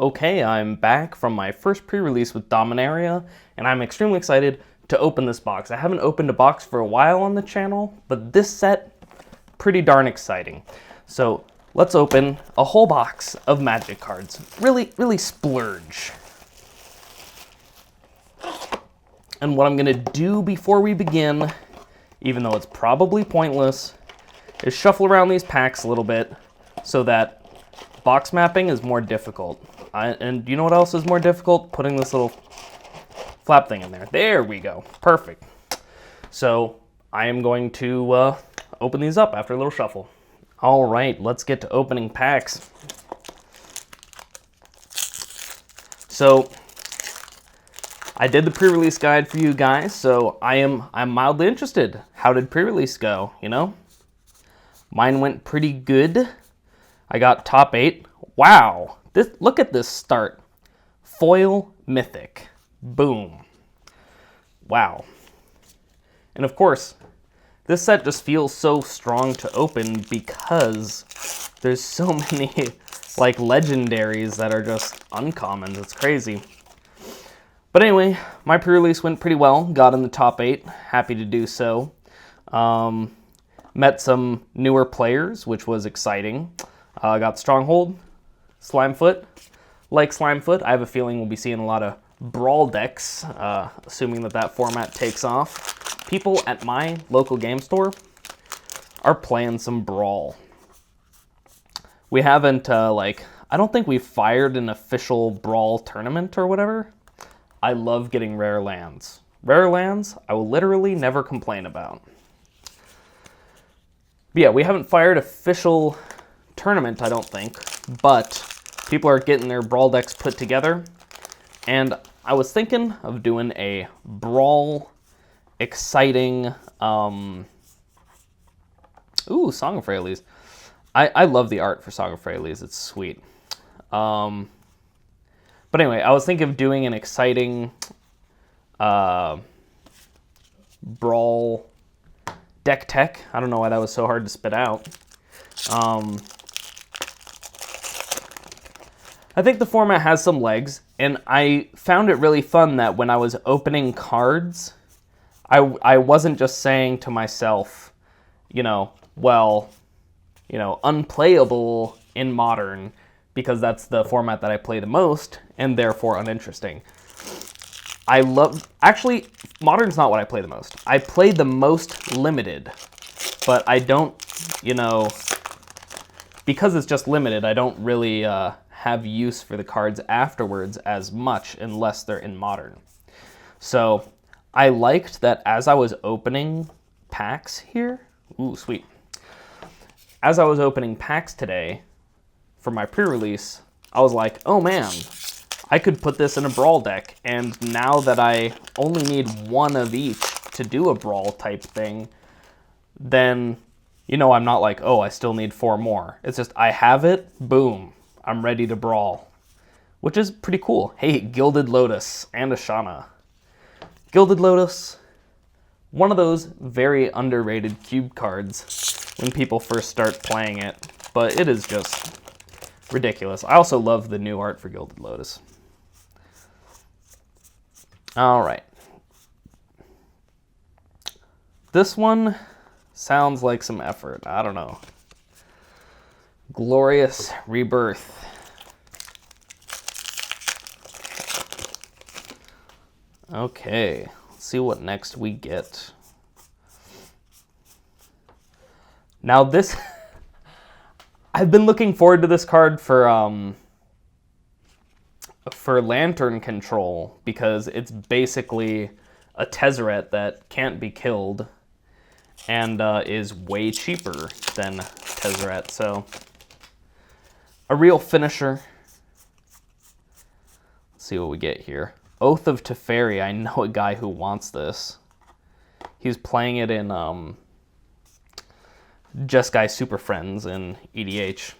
Okay, I'm back from my first pre-release with DOMINARIA, and I'm extremely excited to open this box. I haven't opened a box for a while on the channel, but this set, pretty darn exciting. So let's open a whole box of Magic cards. Really splurge. And what I'm gonna do before we begin, even though it's probably pointless, is shuffle around these packs a little bit so that box mapping is more difficult. And you know what else is more difficult? Putting this little flap thing in there. There we go. Perfect. So I am going to open these up after a little shuffle. All right, let's get to opening packs. So I did the pre-release guide for you guys, so I'm mildly interested. How did pre-release go, you know? Mine went pretty good. I got top 8. Wow. Look at this start. Foil Mythic. Boom. Wow. And of course, this set just feels so strong to open because there's so many like legendaries that are just uncommons. It's crazy. But anyway, my pre-release went pretty well. Got in the top 8. Happy to do so. Met some newer players, which was exciting. Got Stronghold, Slimefoot. Like Slimefoot, I have a feeling we'll be seeing a lot of Brawl decks, assuming that format takes off. People at my local game store are playing some Brawl. We haven't, I don't think we've fired an official Brawl tournament or whatever. I love getting rare lands. Rare lands, I will literally never complain about. But yeah, we haven't fired official tournament, I don't think, but people are getting their Brawl decks put together, and I was thinking of doing a Brawl exciting, Song of Prerelease. I love the art for Song of Prerelease, it's sweet. But anyway, I was thinking of doing an exciting Brawl deck tech. I don't know why that was so hard to spit out. I think the format has some legs, and I found it really fun that when I was opening cards, I wasn't just saying to myself, unplayable in Modern, because that's the format that I play the most, and therefore uninteresting. Actually, Modern's not what I play the most. I play the most Limited, but I don't, because it's just Limited, I don't really have use for the cards afterwards as much unless they're in Modern. So I liked that as I was opening packs here, ooh, sweet. As I was opening packs today for my pre-release, I was like, oh man, I could put this in a Brawl deck, and now that I only need one of each to do a Brawl type thing, then, I'm not like, oh, I still need 4 more. It's just, I have it, boom, I'm ready to Brawl, which is pretty cool. Hey, Gilded Lotus and Ashana. Gilded Lotus, one of those very underrated cube cards when people first start playing it, but it is just ridiculous. I also love the new art for Gilded Lotus. All right. This one sounds like some effort. I don't know. Glorious Rebirth. Okay, let's see what next we get. Now this, I've been looking forward to this card for Lantern Control, because it's basically a Tezzeret that can't be killed and is way cheaper than Tezzeret, so a real finisher. Let's see what we get here. Oath of Teferi. I know a guy who wants this. He's playing it in Just Guy Super Friends in EDH.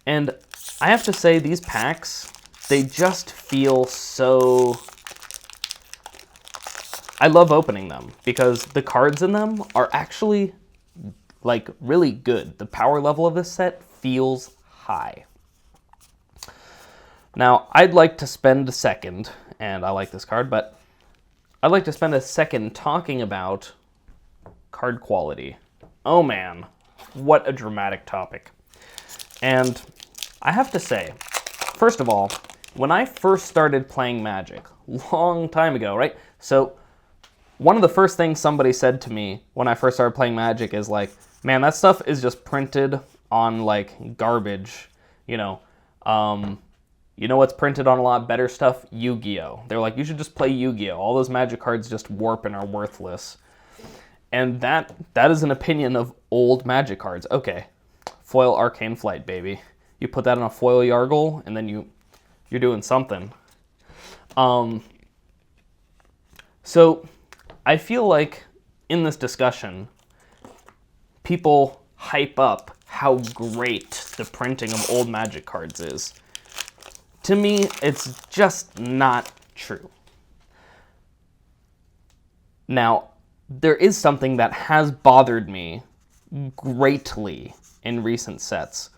And I have to say, these packs, they just feel so... I love opening them because the cards in them are actually like really good. The power level of this set feels high. Now, I'd like to spend a second, and I like this card, but I'd like to spend a second talking about card quality. Oh man, what a dramatic topic. And I have to say, first of all, when I first started playing Magic, long time ago, right? So one of the first things somebody said to me when I first started playing Magic is like, man, that stuff is just printed on like garbage, you know. You know what's printed on a lot better stuff? Yu-Gi-Oh! They're like, you should just play Yu-Gi-Oh! All those Magic cards just warp and are worthless. And that is an opinion of old Magic cards. Okay, foil Arcane Flight, baby. You put that on a foil Yargle, and then you're doing something. So I feel like in this discussion, people hype up how great the printing of old Magic cards is. To me, it's just not true. Now, there is something that has bothered me greatly in recent sets,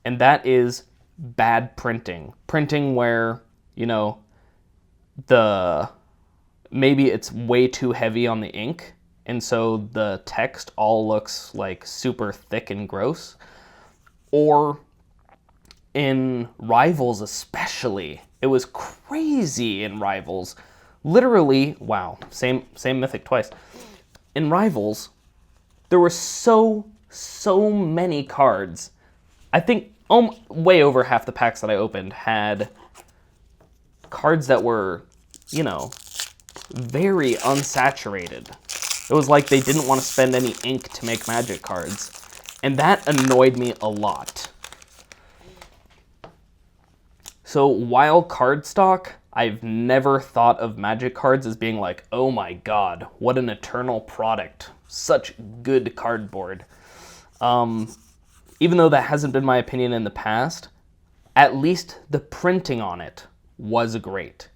and that is bad printing. Printing where, you know, maybe it's way too heavy on the ink, and so the text all looks like super thick and gross. Or in Rivals especially, it was crazy in Rivals. Literally, wow, same mythic twice. In Rivals, there were so many cards. I think way over half the packs that I opened had cards that were, you know, very unsaturated. It was like they didn't want to spend any ink to make Magic cards. And that annoyed me a lot. So while cardstock, I've never thought of Magic cards as being like, oh my god, what an eternal product. Such good cardboard. Even though that hasn't been my opinion in the past, at least the printing on it was great.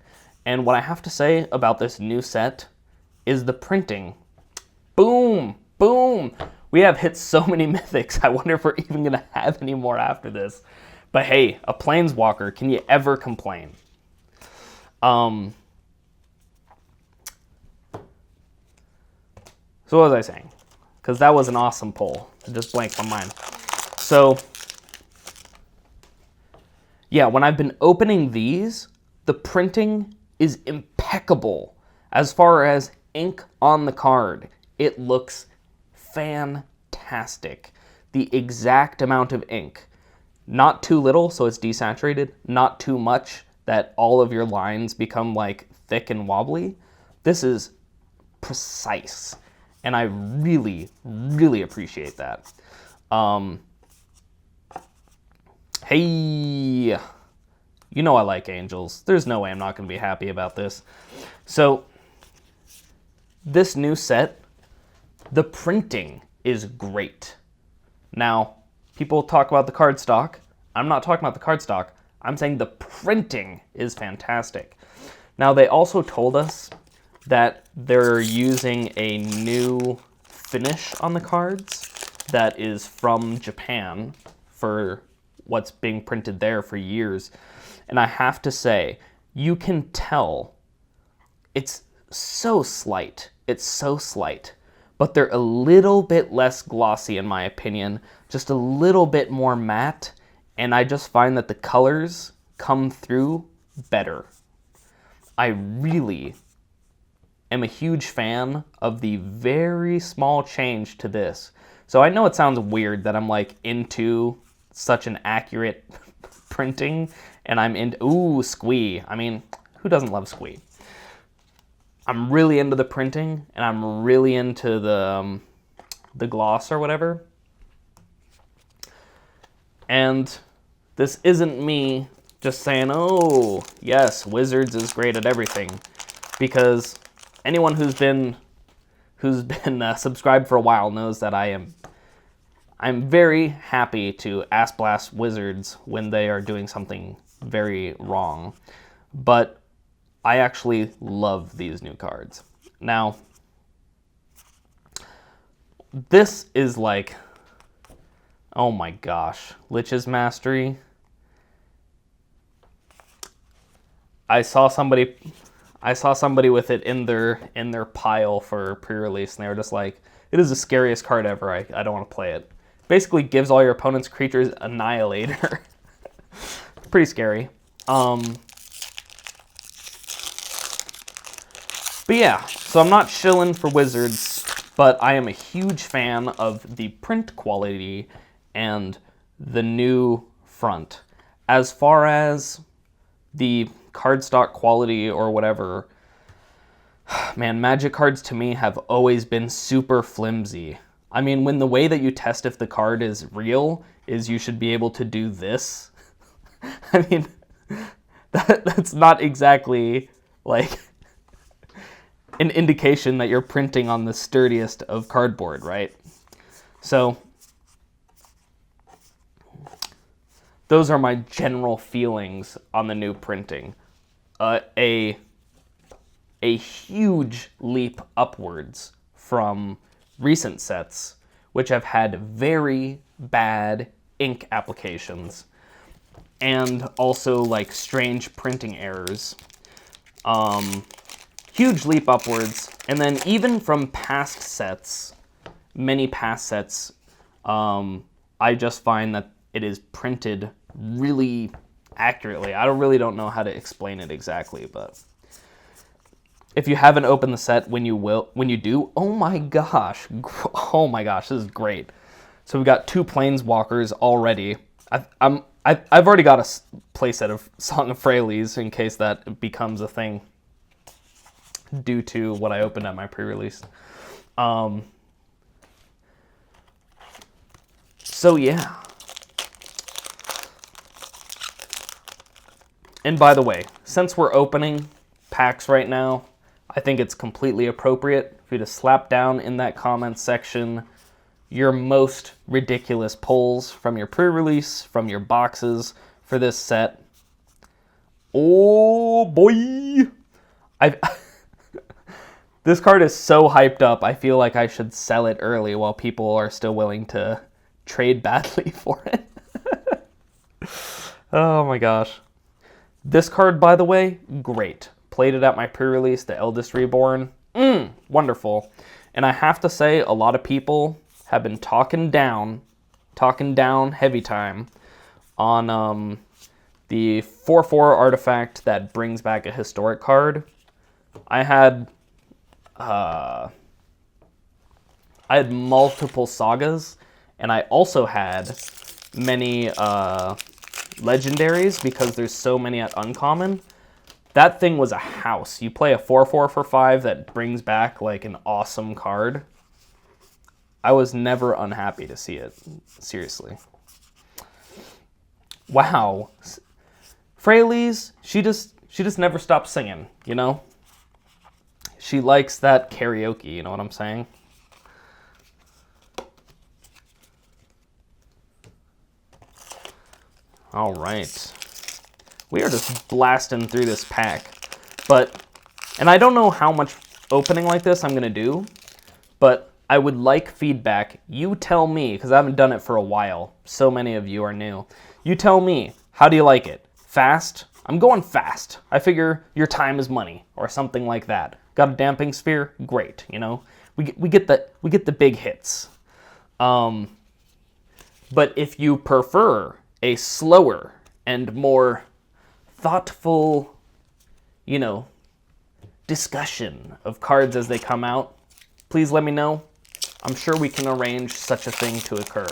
And what I have to say about this new set is the printing. Boom, boom. We have hit so many mythics. I wonder if we're even going to have any more after this. But hey, a Planeswalker, can you ever complain? So what was I saying? Because that was an awesome poll. It just blanked my mind. So, yeah, when I've been opening these, the printing is impeccable. As far as ink on the card, it looks fantastic. The exact amount of ink. Not too little, so it's desaturated. Not too much, that all of your lines become like thick and wobbly. This is precise, and I really, really appreciate that. Hey, you know I like angels. There's no way I'm not going to be happy about this. So, this new set, the printing is great. Now, people talk about the cardstock. I'm not talking about the cardstock. I'm saying the printing is fantastic. Now, they also told us that they're using a new finish on the cards that is from Japan for what's being printed there for years. And I have to say, you can tell it's so slight. It's so slight. But they're a little bit less glossy in my opinion, just a little bit more matte, and I just find that the colors come through better. I really am a huge fan of the very small change to this. So I know it sounds weird that I'm like into such an accurate printing, and I'm into, ooh, squee. I mean, who doesn't love squee? I'm really into the printing, and I'm really into the gloss or whatever. And this isn't me just saying, oh, yes, Wizards is great at everything. Because anyone who's been subscribed for a while knows that I'm very happy to ass blast Wizards when they are doing something very wrong. But I actually love these new cards. Now, this is like, Oh my gosh. Lich's Mastery. I saw somebody with it in their pile for pre-release, and they were just like, it is the scariest card ever. I don't want to play it. Basically gives all your opponent's creatures Annihilator. Pretty scary. But yeah, so I'm not shilling for Wizards, but I am a huge fan of the print quality and the new front. As far as the cardstock quality or whatever, man, Magic cards to me have always been super flimsy. I mean, when the way that you test if the card is real is you should be able to do this. I mean, that's not exactly like an indication that you're printing on the sturdiest of cardboard, right? So those are my general feelings on the new printing. A huge leap upwards from recent sets, which have had very bad ink applications and also like strange printing errors. Huge leap upwards. And then even from past sets, many past sets, I just find that it is printed really accurately. I really don't know how to explain it exactly, but if you haven't opened the set, when you do, oh my gosh, this is great. So we've got 2 Planeswalkers already. I've already got a playset of Song of Prerelease in case that becomes a thing due to what I opened at my pre-release. So yeah. And by the way, since we're opening packs right now, I think it's completely appropriate for you to slap down in that comment section your most ridiculous pulls from your pre-release, from your boxes for this set. Oh boy! This card is so hyped up, I feel like I should sell it early while people are still willing to trade badly for it. Oh my gosh. This card, by the way, great. Played it at my pre-release, the Eldest Reborn. Wonderful. And I have to say, a lot of people have been talking down heavy time on the 4/4 artifact that brings back a historic card. I had multiple sagas, and I also had many legendaries because there's so many at uncommon. That thing was a house. You play a 4/4 for 5 that brings back like an awesome card. I was never unhappy to see it. Seriously. Wow. Prerelease, she just never stops singing, you know? She likes that karaoke, you know what I'm saying? All right. We are just blasting through this pack. And I don't know how much opening like this I'm going to do, but I would like feedback. You tell me, because I haven't done it for a while. So many of you are new. You tell me, how do you like it? Fast? I'm going fast. I figure your time is money, or something like that. Got a damping sphere? Great, you know? We get the big hits. But if you prefer a slower and more thoughtful, you know, discussion of cards as they come out, please let me know. I'm sure we can arrange such a thing to occur.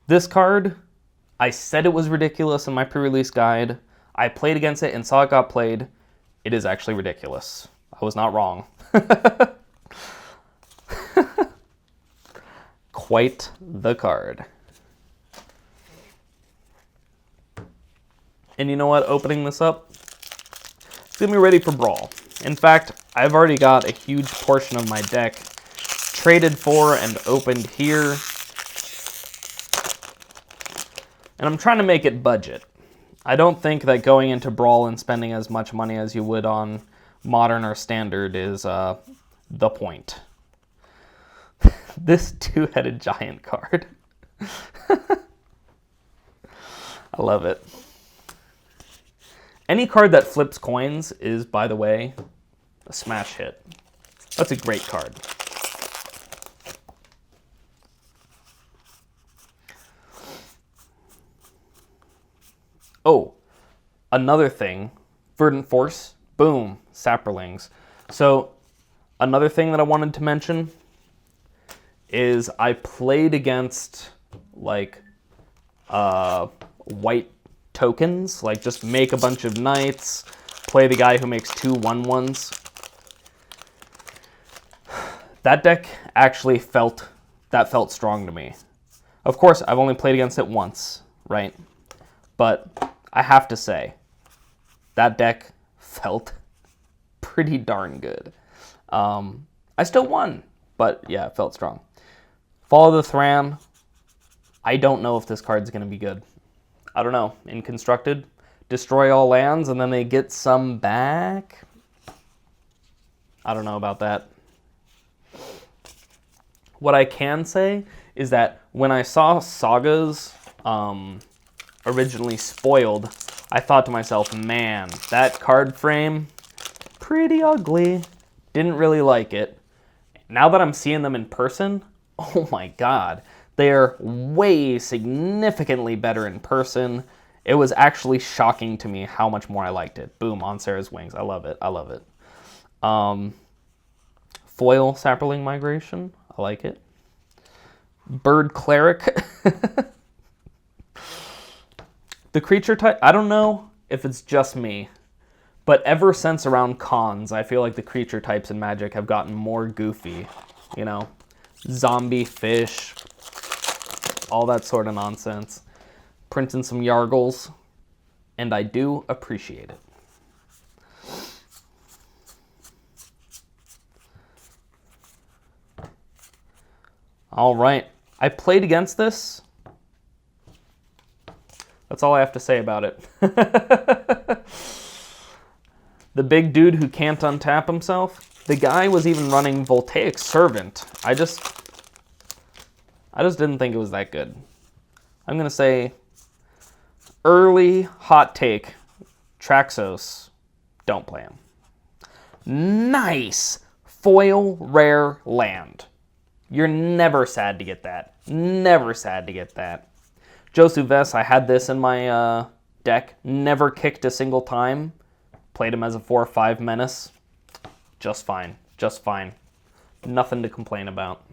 This card, I said it was ridiculous in my pre-release guide. I played against it and saw it got played. It is actually ridiculous. I was not wrong. Quite the card. And you know what? Opening this up, it's going to be ready for Brawl. In fact, I've already got a huge portion of my deck traded for and opened here. And I'm trying to make it budget. I don't think that going into Brawl and spending as much money as you would on Modern or Standard is the point. This two-headed giant card. I love it. Any card that flips coins is, by the way, a smash hit. That's a great card. Oh, another thing, Verdant Force, boom, Saprolings. So another thing that I wanted to mention is I played against like white tokens, like just make a bunch of knights, play the guy who makes 2 1/1s. That deck actually felt strong to me. Of course, I've only played against it once, right? But I have to say, that deck felt pretty darn good. I still won, but yeah, it felt strong. Follow the Thran. I don't know if this card's going to be good. I don't know. In Constructed, destroy all lands and then they get some back. I don't know about that. What I can say is that when I saw Sagas originally spoiled, I thought to myself, man, that card frame, pretty ugly. Didn't really like it. Now that I'm seeing them in person, oh my god, they're way significantly better in person. It was actually shocking to me how much more I liked it. Boom, on Sarah's Wings. I love it. I love it. Foil Saproling Migration. I like it. Bird Cleric. The creature type, I don't know if it's just me, but ever since around cons, I feel like the creature types in Magic have gotten more goofy. You know, zombie, fish, all that sort of nonsense. Printing some Yargles, and I do appreciate it. All right, I played against this. That's all I have to say about it. The big dude who can't untap himself. The guy was even running Voltaic Servant. I just didn't think it was that good. I'm going to say early hot take, Traxos, don't play him. Nice! Foil rare land. You're never sad to get that. Never sad to get that. Josu Vess, I had this in my deck. Never kicked a single time. Played him as a 4/5 menace. Just fine. Just fine. Nothing to complain about.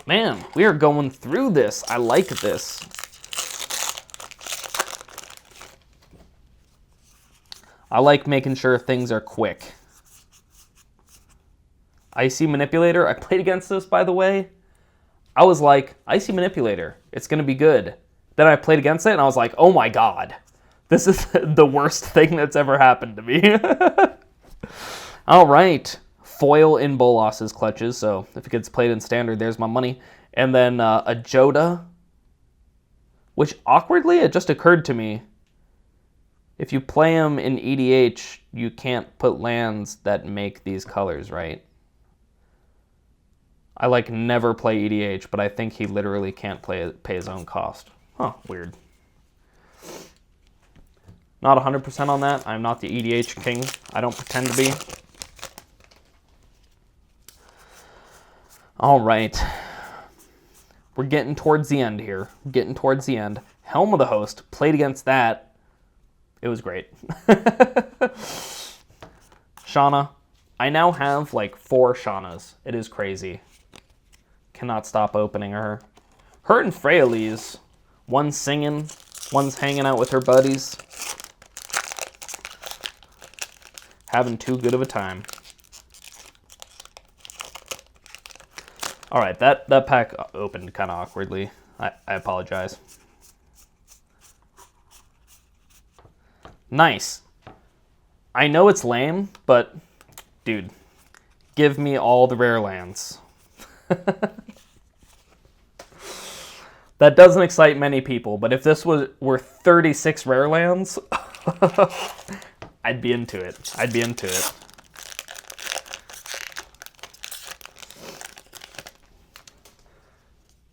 Man, we are going through this. I like this. I like making sure things are quick. Icy Manipulator. I played against this, by the way. I was like, Icy Manipulator, it's going to be good. Then I played against it, and I was like, oh my god. This is the worst thing that's ever happened to me. All right. Foil in Bolas's clutches, so if it gets played in Standard, there's my money. And then a Joda, which awkwardly, it just occurred to me, if you play him in EDH, you can't put lands that make these colors, right? I like never play EDH, but I think he literally can't pay his own cost. Huh, weird. Not 100% on that. I'm not the EDH king. I don't pretend to be. All right. We're getting towards the end here. Getting towards the end. Helm of the Host. Played against that. It was great. Shauna. I now have like 4 Shaunas. It is crazy. Cannot stop opening her. Her and Prerelease. One's singing. One's hanging out with her buddies. Having too good of a time. All right, that pack opened kind of awkwardly. I apologize. Nice. I know it's lame, but dude, give me all the rare lands. That doesn't excite many people, but if this were 36 rare lands, I'd be into it. I'd be into it.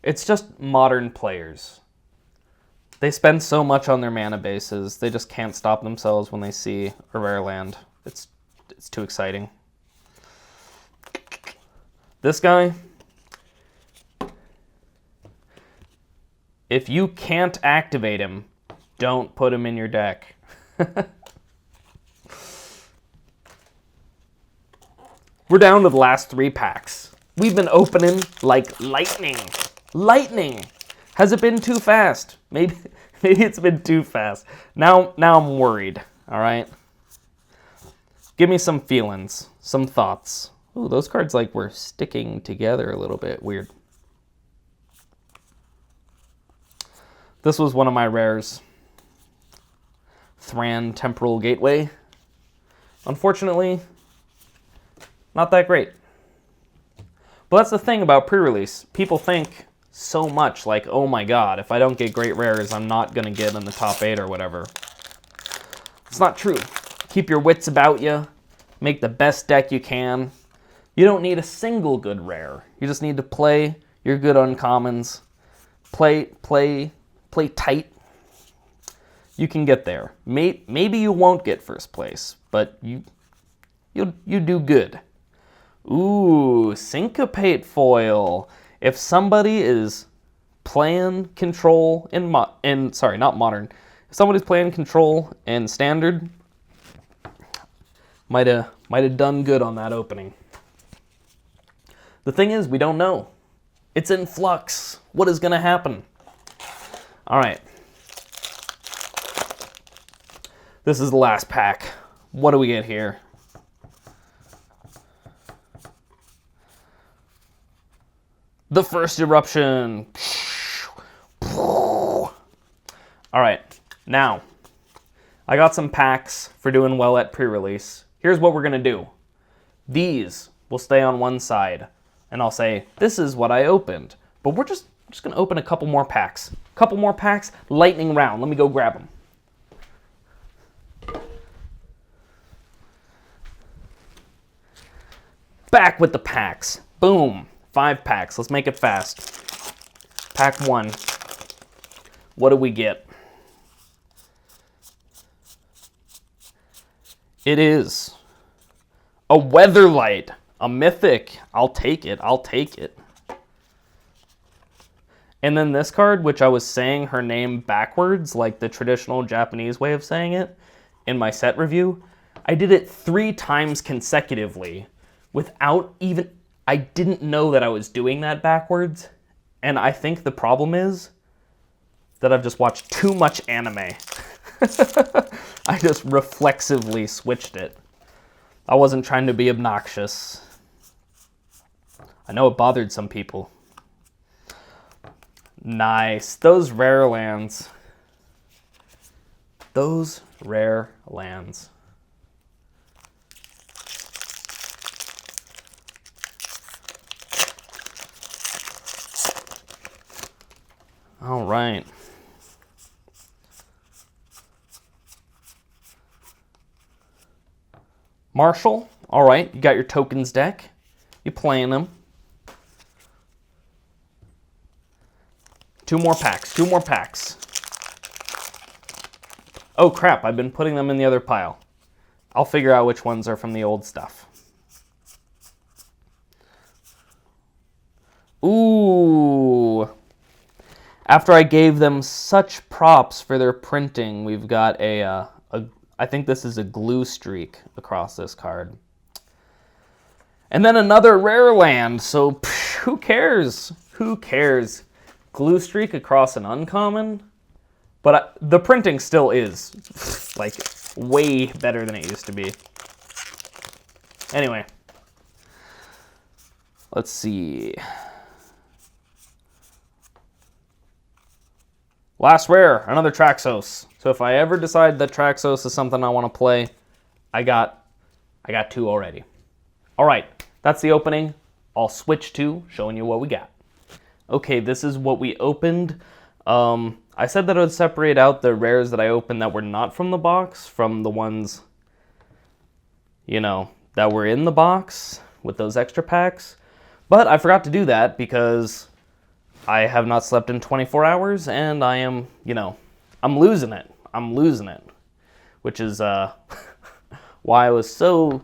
It's just modern players. They spend so much on their mana bases, they just can't stop themselves when they see a rare land. It's too exciting. This guy, if you can't activate him, don't put him in your deck. We're down to the last 3 packs. We've been opening like lightning. Lightning! Has it been too fast? Maybe it's been too fast. Now I'm worried, all right? Give me some feelings, some thoughts. Ooh, those cards like were sticking together a little bit. Weird. This was one of my rares. Thran Temporal Gateway. Unfortunately, not that great. But that's the thing about pre-release. People think so much like, oh my god, if I don't get great rares, I'm not going to get in the top 8 or whatever. It's not true. Keep your wits about you. Make the best deck you can. You don't need a single good rare. You just need to play your good uncommons. Play tight. You can get there. Maybe you won't get first place, but you do good. Ooh, Syncopate foil. If somebody is playing Control sorry, not Modern. If somebody's playing Control in Standard, might have done good on that opening. The thing is, we don't know. It's in flux. What is going to happen? All right. This is the last pack. What do we get here? The first eruption. All right. Now, I got some packs for doing well at pre-release. Here's what we're going to do. These will stay on one side. And I'll say, this is what I opened. But we're just going to open a couple more packs. Couple more packs, lightning round. Let me go grab them. Back with the packs. Boom. 5 packs. Let's make it fast. Pack 1. What do we get? It is a Weatherlight. A mythic. I'll take it. I'll take it. And then this card, which I was saying her name backwards, like the traditional Japanese way of saying it, in my set review, I did it 3 times consecutively without even... I didn't know that I was doing that backwards. And I think the problem is that I've just watched too much anime. I just reflexively switched it. I wasn't trying to be obnoxious. I know it bothered some people. Nice. Those rare lands. Those rare lands. All right. Marshall. All right. You got your tokens deck. You playing them. 2 more packs. 2 more packs. Oh, crap. I've been putting them in the other pile. I'll figure out which ones are from the old stuff. Ooh. After I gave them such props for their printing, we've got I think this is a glue streak across this card. And then another rare land, so who cares? Who cares? Glue streak across an uncommon? But the printing still is, like, way better than it used to be. Anyway. Let's see. Last rare, another Traxos. So if I ever decide that Traxos is something I want to play, I got 2 already. All right, that's the opening. I'll switch to showing you what we got. Okay, this is what we opened. I I said that I would separate out the rares that I opened that were not from the box from the ones, you know, that were in the box with those extra packs. But I forgot to do that because I have not slept in 24 hours and I am, you know, I'm losing it. I'm losing it. Which is why I was so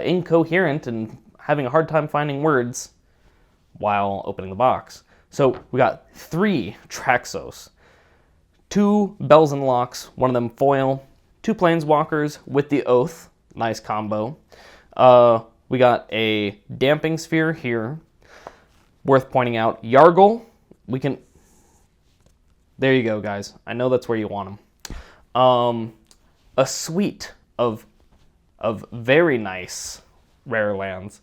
incoherent and having a hard time finding words while opening the box. So we got 3 Traxos, 2 Bells and Locks, one of them foil, 2 Planeswalkers with the Oath, nice combo. We got a Damping Sphere here, worth pointing out. Yargle, we can, there you go guys, I know that's where you want them. A suite of very nice rare lands.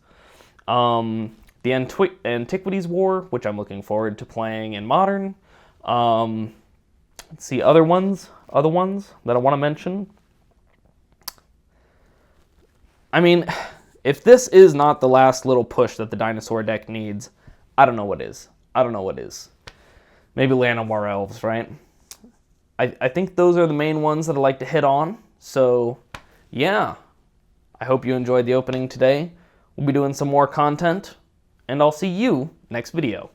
The Antiquities War, which I'm looking forward to playing in Modern. Let's see, other ones that I want to mention. I mean, if this is not the last little push that the dinosaur deck needs, I don't know what is. I don't know what is. Maybe Llanowar Elves, right? I think those are the main ones that I like to hit on. So, yeah. I hope you enjoyed the opening today. We'll be doing some more content, and I'll see you next video.